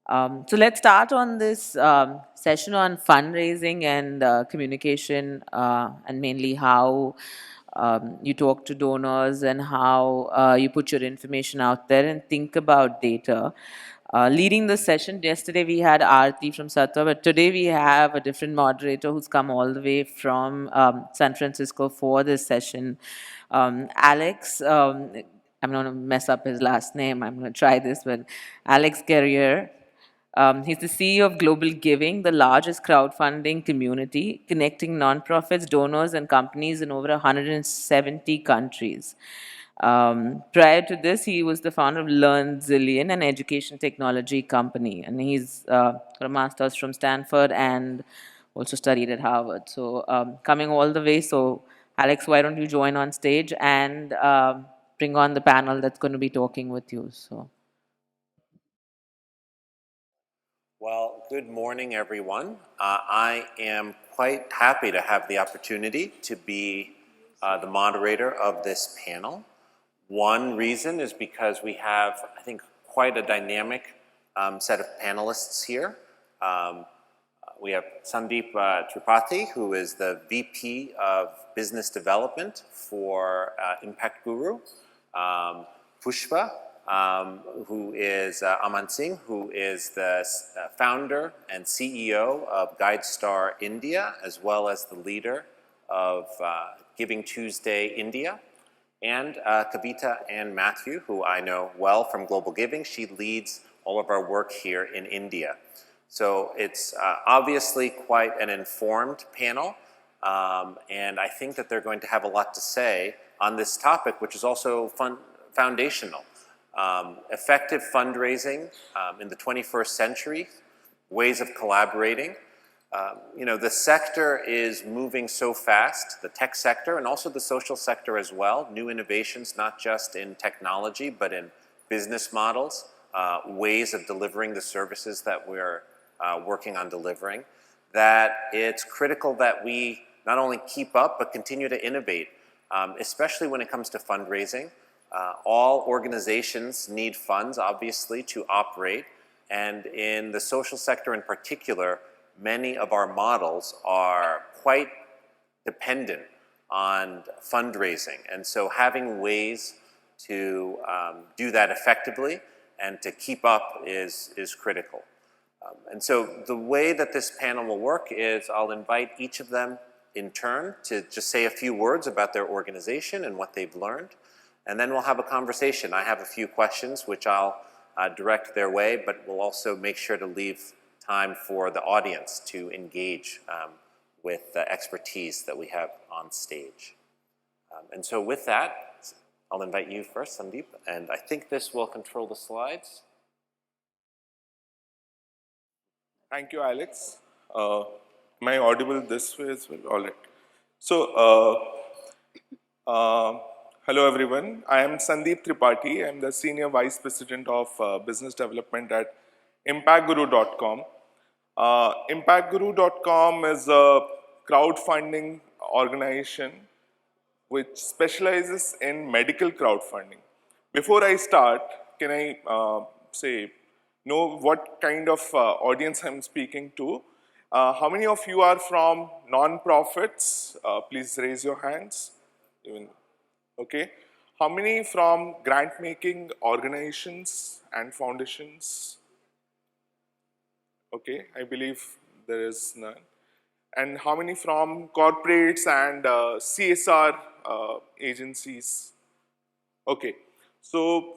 So let's start on this session on fundraising and communication, and mainly how you talk to donors and how you put your information out there and think about data. Leading the session, yesterday we had Aarti from Satwa, but today we have a different moderator who's come all the way from San Francisco for this session. Alex, I'm going to mess up his last name. I'm going to try this, but Alix Guerrier. He's the CEO of GlobalGiving, the largest crowdfunding community connecting nonprofits, donors, and companies in over 170 countries. Prior to this, he was the founder of Learn Zillion, an education technology company, and he's got a master's from Stanford and also studied at Harvard. So, coming all the way. So, Alex, why don't you join on stage and bring on the panel that's going to be talking with you? So. Well, good morning, everyone. I am quite happy to have the opportunity to be the moderator of this panel. One reason is because we have, I think, quite a dynamic set of panelists here. We have Sandeep Tripathy, who is the VP of Business Development for Impact Guru. Pushpa, who is Aman Singh, who is the founder and CEO of GuideStar India, as well as the leader of GivingTuesdayIndia, and Kavita and Mathew, who I know well from GlobalGiving. She leads all of our work here in India. So it's obviously quite an informed panel, and I think that they're going to have a lot to say on this topic, which is also foundational. Effective fundraising in the 21st century, ways of collaborating. The sector is moving so fast, the tech sector and also the social sector as well. New innovations, not just in technology, but in business models, ways of delivering the services that we're working on delivering, that it's critical that we not only keep up, but continue to innovate, especially when it comes to fundraising. All organizations need funds, obviously, to operate. And in the social sector in particular, many of our models are quite dependent on fundraising. And so having ways to do that effectively and to keep up is critical. And so the way that this panel will work is I'll invite each of them in turn to just say a few words about their organization and what they've learned. And then we'll have a conversation. I have a few questions which I'll direct their way, but we'll also make sure to leave time for the audience to engage with the expertise that we have on stage. And so with that, I'll invite you first, Sandeep, and I think this will control the slides. Thank you, Alex. Am I audible this way as well? All right. So, hello everyone. I am Sandeep Tripathy. I am the Senior Vice President of Business Development at ImpactGuru.com. ImpactGuru.com is a crowdfunding organization which specializes in medical crowdfunding. Before I start, can I know what kind of audience I'm speaking to? How many of you are from non-profits? Please raise your hands. Okay. How many from grant-making organizations and foundations? Okay, I believe there is none. And how many from corporates and CSR agencies? Okay, so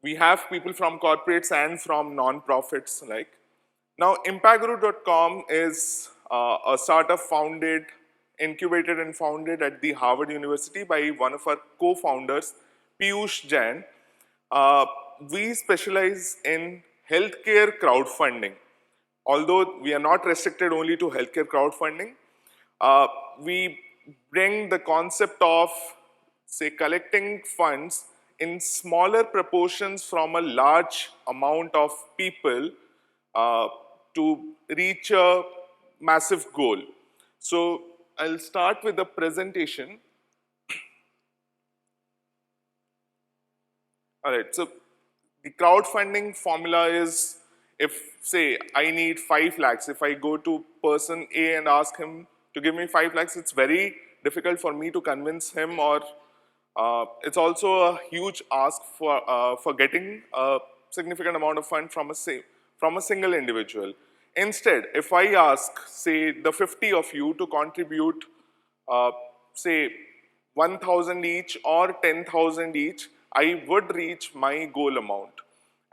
we have people from corporates and from non-profits like. Now, ImpactGuru.com is a startup incubated and founded at the Harvard University by one of our co-founders, Piyush Jain. We specialize in healthcare crowdfunding. Although we are not restricted only to healthcare crowdfunding, we bring the concept of, say, collecting funds in smaller proportions from a large amount of people to reach a massive goal. So I'll start with the presentation. All right, so the crowdfunding formula is if say I need 5 lakhs, if I go to person A and ask him to give me 5 lakhs, it's very difficult for me to convince him, or it's also a huge ask for getting a significant amount of fund from a single individual. Instead, if I ask, say, the 50 of you to contribute, say, 1,000 each or 10,000 each, I would reach my goal amount.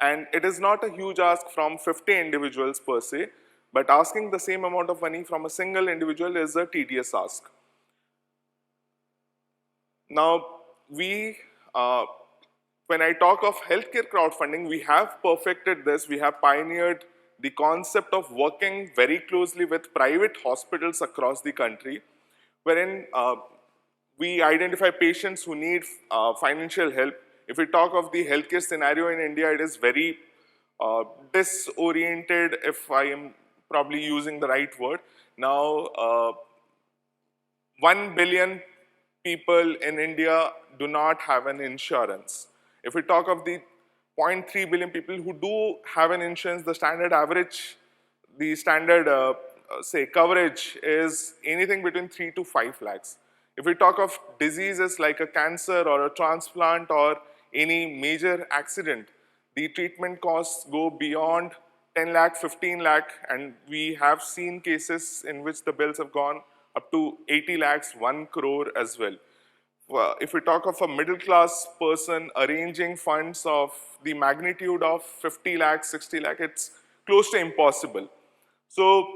And it is not a huge ask from 50 individuals per se, but asking the same amount of money from a single individual is a tedious ask. Now, when I talk of healthcare crowdfunding, we have perfected this. We have pioneered the concept of working very closely with private hospitals across the country, wherein we identify patients who need financial help. If we talk of the healthcare scenario in India, it is very disoriented, if I am probably using the right word. Now, 1 billion people in India do not have an insurance. If we talk of the 0.3 billion people who do have an insurance, the standard average, the standard say coverage is anything between 3 to 5 lakhs. If we talk of diseases like a cancer or a transplant or any major accident, the treatment costs go beyond 10 lakh, 15 lakh, and we have seen cases in which the bills have gone up to 80 lakhs, 1 crore as well. If we talk of a middle class person arranging funds of the magnitude of 50 lakhs, 60 lakh, it's close to impossible. So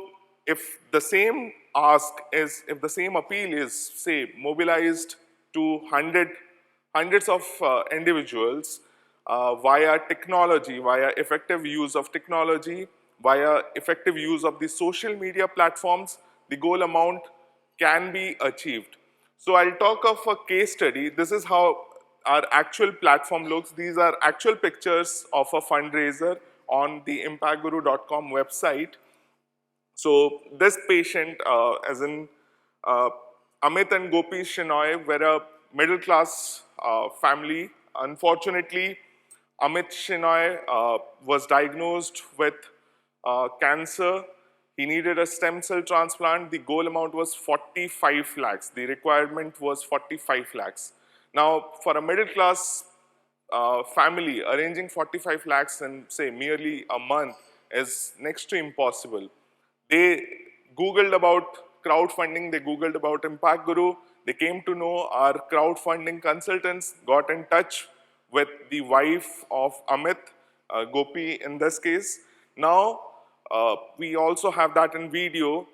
if the same ask is, if the same appeal is, say, mobilized to hundreds of individuals via technology, via effective use of technology, via effective use of the social media platforms, the goal amount can be achieved. So I'll talk of a case study. This is how our actual platform looks. These are actual pictures of a fundraiser on the impactguru.com website. So this patient, as in Amit and Gopi Shenoy, were a middle class family. Unfortunately, Amit Shenoy was diagnosed with cancer. He needed a stem cell transplant. The goal amount was 45 lakhs. The requirement was 45 lakhs. Now, for a middle class family, arranging 45 lakhs in, say, merely a month is next to impossible. They Googled about crowdfunding, they Googled about Impact Guru, they came to know our crowdfunding consultants, got in touch with the wife of Amit, Gopi in this case. Now, we also have that in video.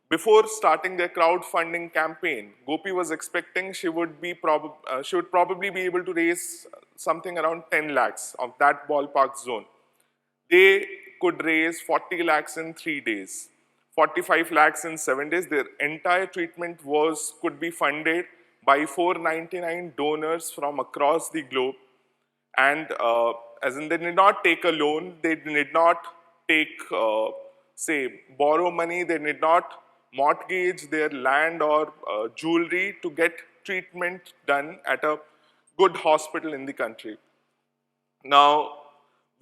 Before starting their crowdfunding campaign, Gopi was expecting she would probably be able to raise something around 10 lakhs of that ballpark zone. They could raise 40 lakhs in 3 days, 45 lakhs in 7 days. Their entire treatment could be funded by 499 donors from across the globe. And as in, they did not take a loan, they did not take, say, borrow money, they did not mortgage their land or jewelry to get treatment done at a good hospital in the country. Now,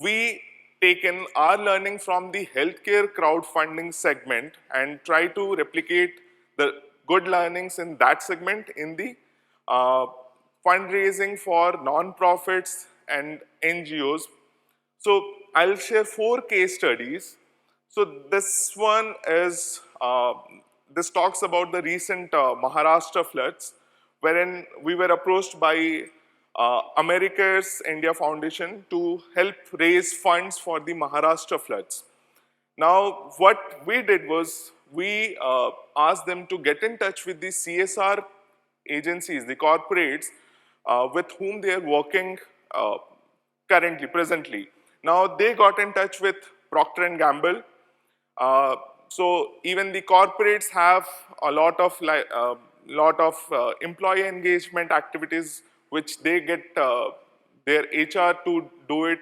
we taken our learning from the healthcare crowdfunding segment and try to replicate the good learnings in that segment in the fundraising for non-profits and NGOs. So I'll share 4 case studies. So this one is, this talks about the recent Maharashtra floods, wherein we were approached by America's India Foundation to help raise funds for the Maharashtra floods. Now, what we did was, we asked them to get in touch with the CSR agencies, the corporates, with whom they are working presently. Now, they got in touch with Procter & Gamble. So even the corporates have a lot of employee engagement activities, which they get their HR to do it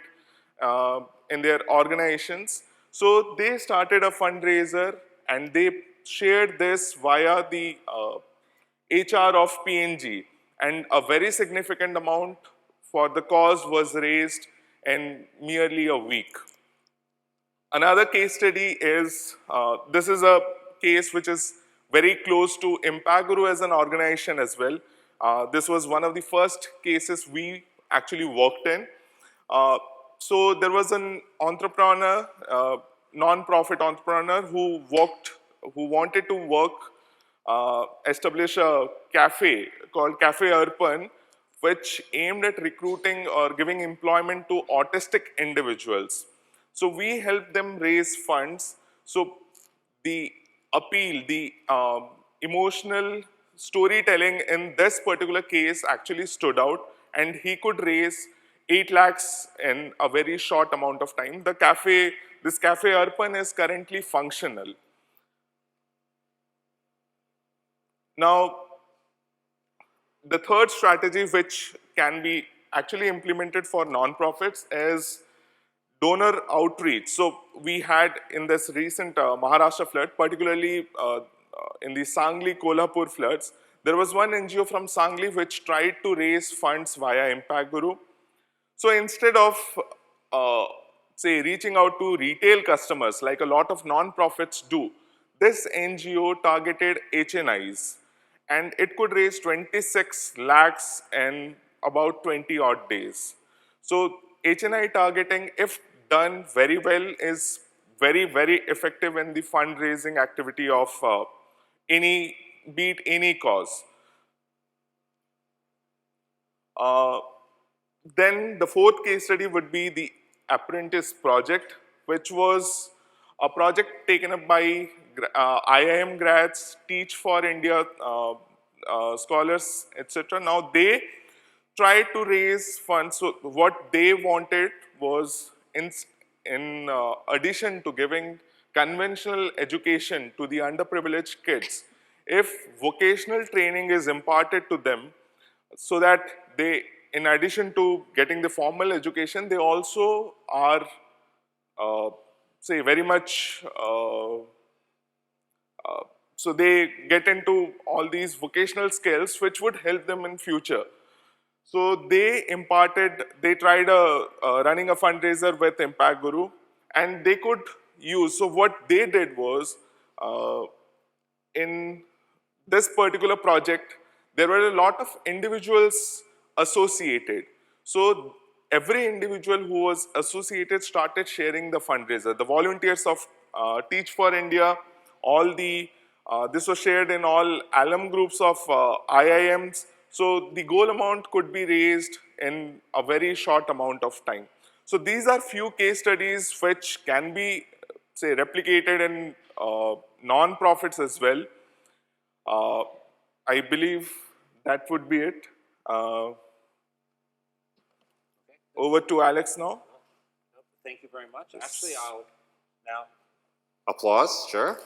in their organizations. So they started a fundraiser and they shared this via the HR of PNG, and a very significant amount for the cause was raised in merely a week. Another case study is, this is a case which is very close to Impact Guru as an organization as well. This was one of the first cases we actually worked in. So there was an entrepreneur, non-profit entrepreneur who wanted to establish a cafe called Cafe Arpan, which aimed at recruiting or giving employment to autistic individuals. So we helped them raise funds. So the appeal, the emotional storytelling in this particular case actually stood out, and he could raise 8 lakhs in a very short amount of time. This Cafe Arpan is currently functional. Now, the third strategy which can be actually implemented for nonprofits is donor outreach. So we had in this recent Maharashtra flood, particularly in the Sangli Kolhapur floods, there was one NGO from Sangli which tried to raise funds via Impact Guru. So instead of say reaching out to retail customers like a lot of non-profits do, this NGO targeted HNIs, and it could raise 26 lakhs in about 20 odd days. So HNI targeting, if done very well, is very, very effective in the fundraising activity of be it any cause. Then the fourth case study would be the apprentice project, which was a project taken up by IIM grads, Teach for India scholars, etc. Now they tried to raise funds. So what they wanted was, in addition to giving conventional education to the underprivileged kids, if vocational training is imparted to them, so that they, in addition to getting the formal education, they also are, say, very much, so they get into all these vocational skills which would help them in future. So they tried running a fundraiser with Impact Guru, and they could use, so what they did was, in this particular project, there were a lot of individuals associated. So every individual who was associated started sharing the fundraiser. The volunteers of Teach for India, this was shared in all alum groups of IIMs. So the goal amount could be raised in a very short amount of time. So these are few case studies which can be, say, replicated in non-profits as well. I believe that would be it. Over to Alex now. Thank you very much. Actually, I'll now applause, sure.